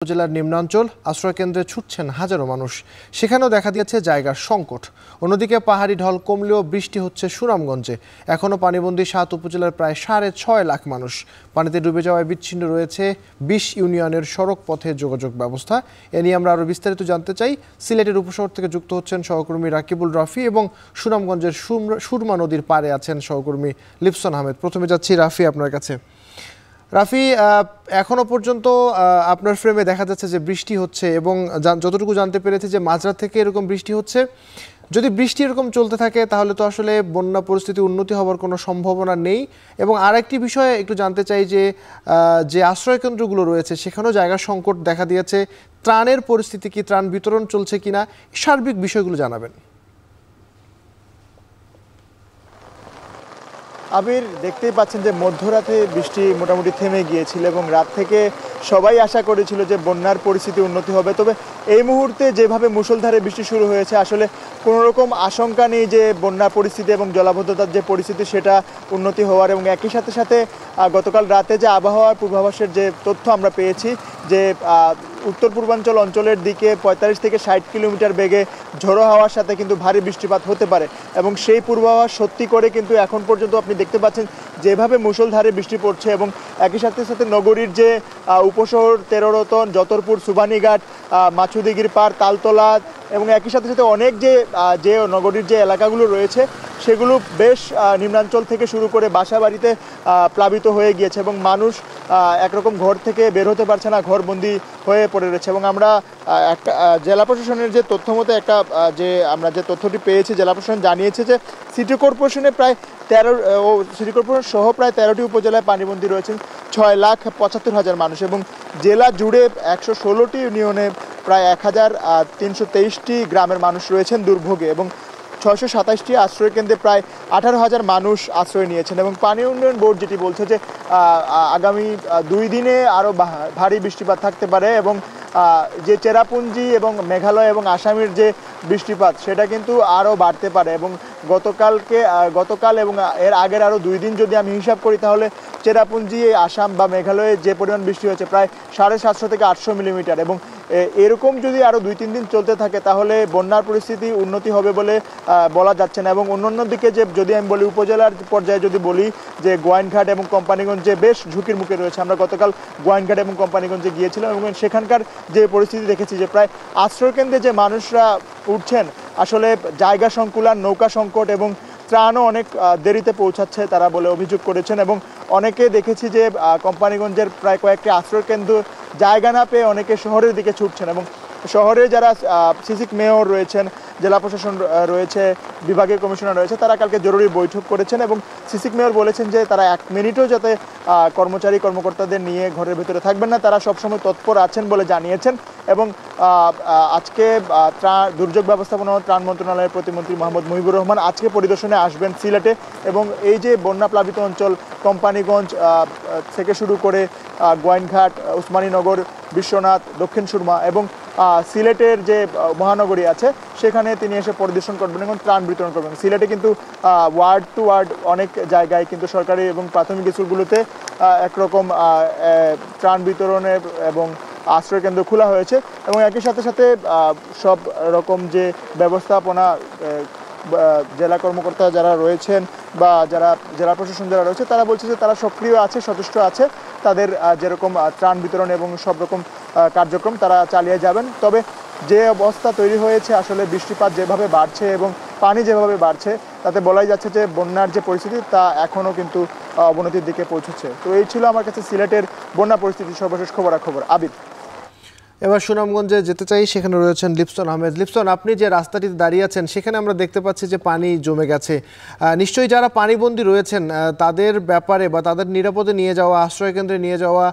উপজেলার নিম্নাঞ্চল আশ্রয়কেন্দ্রে ছুটছেন হাজারো মানুষ। সেখানেও দেখা দিয়েছে জায়গার সংকট। অন্যদিকে পাহাড়ি ঢল কমলেও বৃষ্টি হচ্ছে সুনামগঞ্জে। এখনও পানিবন্দী ৭ উপজেলার প্রায় ৬.৫ লাখ মানুষ। পানিতে ডুবে যাওয়ায় বিচ্ছিন্ন রয়েছে ২০ ইউনিয়নের সড়ক পথে যোগাযোগ ব্যবস্থা। এ নিয়ে আমরা আরও বিস্তারিত জানতে চাই। সিলেটের উপশহর থেকে যুক্ত হচ্ছেন সহকর্মী রাকিবুল রাফি এবং সুনামগঞ্জের সুরমা নদীর পাড়ে আছেন সহকর্মী লিপসন আহমেদ। প্রথমে যাচ্ছি রাফি আপনার কাছে। রাফি, এখনো পর্যন্ত আপনার ফ্রেমে দেখা যাচ্ছে যে বৃষ্টি হচ্ছে এবং যতটুকু জানতে পেরেছি যে মাঝরাত থেকে এরকম বৃষ্টি হচ্ছে। যদি বৃষ্টি এরকম চলতে থাকে তাহলে তো আসলে বন্যা পরিস্থিতি উন্নতি হওয়ার কোনো সম্ভাবনা নেই। এবং আরেকটি বিষয়ে একটু জানতে চাই যে আশ্রয়কেন্দ্রগুলো রয়েছে সেখানেও জায়গার সংকট দেখা দিয়েছে। ত্রাণের পরিস্থিতি কি, ত্রাণ বিতরণ চলছে কিনা, সার্বিক বিষয়গুলো জানাবেন। আবির, দেখতেই পাচ্ছেন যে মধ্যরাতে বৃষ্টি মোটামুটি থেমে গিয়েছিল এবং রাত থেকে সবাই আশা করেছিল যে বন্যার পরিস্থিতি উন্নতি হবে। তবে এই মুহূর্তে যেভাবে মুষলধারে বৃষ্টি শুরু হয়েছে, আসলে কোনো রকম আশঙ্কা নেই যে বন্যা পরিস্থিতি এবং জলাবদ্ধতার যে পরিস্থিতি সেটা উন্নতি হওয়ার। এবং একই সাথে সাথে গতকাল রাতে যে আবহাওয়ার পূর্বাভাসের যে তথ্য আমরা পেয়েছি যে উত্তর পূর্বাঞ্চল অঞ্চলের দিকে ৪৫ থেকে ৬০ কিলোমিটার বেগে ঝোড়ো হাওয়ার সাথে কিন্তু ভারী বৃষ্টিপাত হতে পারে এবং সেই পূর্বাভাস সত্যি করে কিন্তু এখন পর্যন্ত আপনি দেখতে পাচ্ছেন যেভাবে মুষলধারে বৃষ্টি পড়ছে। এবং একই সাথে সাথে নগরীর যে উপশহর তেরোরতন, যতরপুর, সুবানীঘাট, মাছুদিঘির পাড়, তালতলা এবং একই সাথে সাথে অনেক যে নগরীর যে এলাকাগুলো রয়েছে সেগুলো বেশ নিম্নাঞ্চল থেকে শুরু করে বাসা বাড়িতে প্লাবিত হয়ে গিয়েছে এবং মানুষ একরকম ঘর থেকে বের হতে পারছে না, ঘরবন্দি হয়ে পড়ে রয়েছে। এবং আমরা একটা জেলা প্রশাসনের যে তথ্য মতো আমরা যে তথ্যটি পেয়েছি, জেলা প্রশাসন জানিয়েছে যে সিটি কর্পোরেশনে প্রায় 13 সিটি কর্পোরেশন সহ প্রায় 13টি উপজেলায় পানিবন্দী রয়েছেন ৬,৭৫,০০০ মানুষ এবং জেলা জুড়ে ১১৬টি ইউনিয়নে প্রায় ১,৩২৩টি গ্রামের মানুষ রয়েছেন দুর্ভোগে এবং ৬২৭টি আশ্রয়কেন্দ্রে প্রায় ১৮,০০০ মানুষ আশ্রয় নিয়েছেন। এবং পানি উন্নয়ন বোর্ড যেটি বলছে যে আগামী ২ দিনে আরও ভারী বৃষ্টিপাত থাকতে পারে এবং যে চেরাপুঞ্জি এবং মেঘালয় এবং আসামের যে বৃষ্টিপাত সেটা কিন্তু আরও বাড়তে পারে। এবং গতকাল এবং এর আগের আরও 2 দিন যদি আমি হিসাব করি তাহলে চেরাপুঞ্জি, আসাম বা মেঘালয়ে যে পরিমাণ বৃষ্টি হয়েছে প্রায় 750 থেকে 800 মিলিমিটার এবং এরকম যদি আরও 2-3 দিন চলতে থাকে তাহলে বন্যার পরিস্থিতি উন্নতি হবে বলে বলা যাচ্ছে না। এবং অন্যান্য দিকে যদি আমি বলি, উপজেলার পর্যায়ে যদি বলি যে গোয়াইনঘাট এবং কোম্পানিগঞ্জে বেশ ঝুঁকির মুখে রয়েছে। আমরা গতকাল গোয়াইনঘাট এবং কোম্পানিগঞ্জে গিয়েছিলাম এবং সেখানকার যে পরিস্থিতি দেখেছি যে প্রায় আশ্রয়কেন্দ্রে যে মানুষরা উঠছেন, আসলে জায়গা সংকুলান, নৌকা সংকট এবং ত্রাণও অনেক দেরিতে পৌঁছাচ্ছে তারা বলে অভিযোগ করেছেন। এবং অনেকে দেখেছি যে কোম্পানিগঞ্জের প্রায় কয়েকটি আশ্রয়কেন্দ্র জায়গা না পেয়ে অনেকে শহরের দিকে ছুটছেন এবং শহরে যারা সিসিক মেয়র রয়েছেন, জেলা প্রশাসন রয়েছে, বিভাগীয় কমিশনার রয়েছে, তারা কালকে জরুরি বৈঠক করেছেন এবং সিসিক মেয়র বলেছেন যে তারা 1 মিনিটও যাতে কর্মকর্তাদের নিয়ে ঘরের ভিতরে থাকবেন না, তারা সবসময় তৎপর আছেন বলে জানিয়েছেন। এবং আজকে দুর্যোগ ব্যবস্থাপনা ও ত্রাণ মন্ত্রণালয়ের প্রতিমন্ত্রী মোহাম্মদ মুহিবুর রহমান আজকে পরিদর্শনে আসবেন সিলেটে এবং এই যে বন্যা প্লাবিত অঞ্চল কোম্পানিগঞ্জ থেকে শুরু করে গোয়াইনঘাট, উসমানীনগর, বিশ্বনাথ, দক্ষিণ সুরমা এবং সিলেটের যে মহানগরী আছে সেখানে তিনি এসে পরিদর্শন করবেন এবং ত্রাণ বিতরণ করবেন। সিলেটে কিন্তু ওয়ার্ড টু ওয়ার্ড অনেক জায়গায় কিন্তু সরকারি এবং প্রাথমিক স্কুলগুলোতে একরকম ত্রাণ বিতরণের এবং আশ্রয়কেন্দ্র খোলা হয়েছে এবং একই সাথে সাথে সব রকম যে ব্যবস্থাপনা জেলা কর্মকর্তা যারা রয়েছেন বা যারা জেলা প্রশাসন যারা রয়েছে তারা বলছে যে তারা সক্রিয় আছে, সচেষ্ট আছে, তাদের যেরকম ত্রাণ বিতরণ এবং সব রকম কার্যক্রম তারা চালিয়ে যাবেন। তবে যে অবস্থা তৈরি হয়েছে, আসলে বৃষ্টিপাত যেভাবে বাড়ছে এবং পানি যেভাবে বাড়ছে তাতে বলাই যাচ্ছে যে বন্যার যে পরিস্থিতি তা এখনও কিন্তু অবনতির দিকে পৌঁছেছে। তো এই ছিল আমার কাছে সিলেটের বন্যা পরিস্থিতির সর্বশেষ খবরাখবর। আবিদ, এবার সুনামগঞ্জে যেতে চাই, সেখানে রয়েছেন লিপসন আহমেদ। লিপসন, আপনি যে রাস্তাটিতে দাঁড়িয়ে আছেন সেখানে আমরা দেখতে পাচ্ছি যে পানি জমে গেছে। নিশ্চয়ই যারা পানিবন্দী রয়েছেন তাদের ব্যাপারে বা তাদের নিরাপদে নিয়ে যাওয়া, আশ্রয়কেন্দ্রে নিয়ে যাওয়া,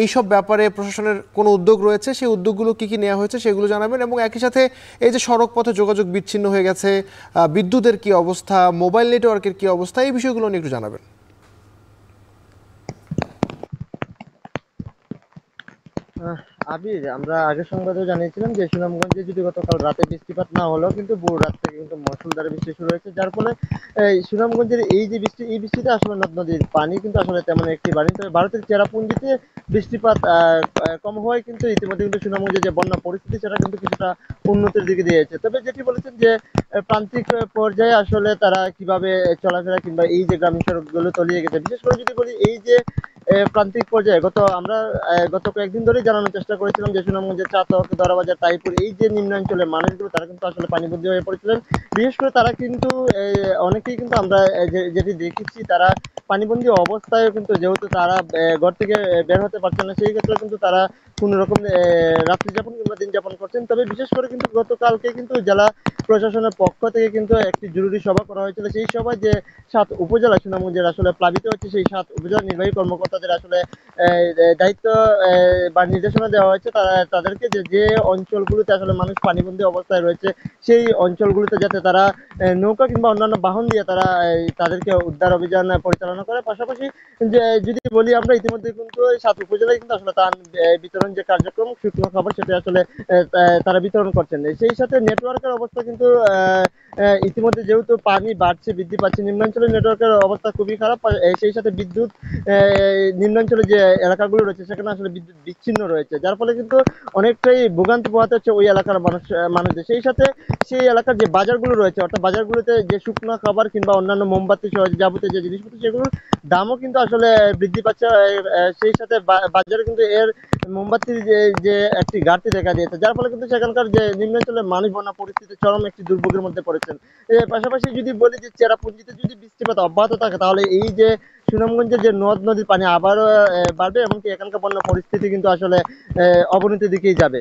এইসব ব্যাপারে প্রশাসনের কোনো উদ্যোগ রয়েছে? সেই উদ্যোগগুলো কী কী নেওয়া হয়েছে সেগুলো জানাবেন। এবং একই সাথে এই যে সড়ক পথে যোগাযোগ বিচ্ছিন্ন হয়ে গেছে, বিদ্যুতের কী অবস্থা, মোবাইল নেটওয়ার্কের কী অবস্থা, এই বিষয়গুলো নিয়ে একটু জানাবেন। আবির, আমরা আগের সংবাদেও জানিয়েছিলাম যে সুনামগঞ্জে যদি গতকাল রাতে বৃষ্টিপাত না হলেও কিন্তু ভোর রাত থেকে কিন্তু মুষলধারে বৃষ্টি শুরু হয়েছে, যার ফলে এই সুনামগঞ্জের এই যে বৃষ্টি, এই বৃষ্টিতে আসলে নদ নদীর পানি কিন্তু আসলে তেমন একটি বাড়েনি। তবে ভারতের চেরাপুঞ্জিতে বৃষ্টিপাত কম হওয়ায় কিন্তু ইতিমধ্যে কিন্তু সুনামগঞ্জের যে বন্যা পরিস্থিতি সেটা কিন্তু কিছুটা উন্নতির দিকে দিয়েছে। তবে যেটি বলেছেন যে প্রান্তিক পর্যায়ে আসলে তারা কিভাবে চলাফেরা কিংবা এই যে গ্রামীণ সড়কগুলো তলিয়ে গেছে, বিশেষ করে যদি বলি এই যে প্রান্তিক পর্যায়ে গত কয়েকদিন ধরেই জানানোর চেষ্টা করেছিলাম যে সুনামগঞ্জের চাতক, দরাবাজার, তাইপুর এই যে নিম্নাঞ্চলের মানুষগুলো তারা কিন্তু আসলে পানিবন্দী হয়ে পড়েছিলেন। বিশেষ করে তারা কিন্তু অনেকেই কিন্তু আমরা যেটি দেখেছি তারা পানিবন্দী অবস্থায় কিন্তু, যেহেতু তারা ঘর থেকে বের হতে পারছেন না, সেই ক্ষেত্রে কিন্তু তারা কোনো রকম রাত্রি যাপন কিংবা দিন যাপন করছেন। তবে বিশেষ করে কিন্তু গতকালকে কিন্তু জেলা প্রশাসনের পক্ষ থেকে কিন্তু একটি জরুরি সভা করা হয়েছিল। সেই সভায় যে ৭ উপজেলা সুনামগঞ্জের আসলে প্লাবিত হচ্ছে, সেই ৭ উপজেলা নির্বাহী কর্মকর্তাদের আসলে দায়িত্ব বা নির্দেশনা দেওয়া হয়েছে তাদেরকে যে অঞ্চলগুলোতে আসলে মানুষ পানিবন্দী অবস্থায় রয়েছে সেই অঞ্চলগুলোতে যাতে তারা নৌকা কিংবা অন্যান্য বাহন দিয়ে তারা তাদেরকে উদ্ধার অভিযান পরিচালনা করে। পাশাপাশি যে যদি বলি আমরা ইতিমধ্যে কিন্তু এই ৭ উপজেলায় কিন্তু আসলে ত্রাণ বিতরণ যে কার্যক্রম, শুকনো খাবার সেটা আসলে তারা বিতরণ করছেন। সেই সাথে নেটওয়ার্কের অবস্থা কিন্তু ইতিমধ্যে যেহেতু পানি বাড়ছে, বৃদ্ধি পাচ্ছে, নিম্নাঞ্চলের নেটওয়ার্কের অবস্থা খুবই খারাপ। সেই সাথে বিদ্যুৎ নিম্নাঞ্চলে যে এলাকাগুলো রয়েছে সেখানে আসলে বিদ্যুৎ বিচ্ছিন্ন রয়েছে, যার ফলে কিন্তু অনেকটাই ভোগান্তি পোহাতে হচ্ছে ওই এলাকার মানুষদের। সেই সাথে সেই এলাকার যে বাজারগুলো রয়েছে, অর্থাৎ বাজারগুলোতে যে শুকনো খাবার কিংবা অন্যান্য মোমবাতি সহ যাবতীয় যে জিনিসপত্র সেগুলোর দামও কিন্তু আসলে বৃদ্ধি পাচ্ছে। সেই সাথে বাজারে কিন্তু এর মোমবাতির যে একটি ঘাটতি দেখা দিয়েছে, যার ফলে কিন্তু সেখানকার যে নিম্নাঞ্চলের মানুষ বন্যা পরিস্থিতি চরম একটি দুর্ভোগের মধ্যে পড়েছেন। এর পাশাপাশি যদি বলি যে চেরাপুঞ্জিতে যদি বৃষ্টিপাত অব্যাহত থাকে তাহলে এই যে সুনামগঞ্জের যে নদ নদীর পানি আবারও বাড়বে, এমনকি এখানকার বন্যা পরিস্থিতি কিন্তু আসলে অবনতির দিকেই যাবে।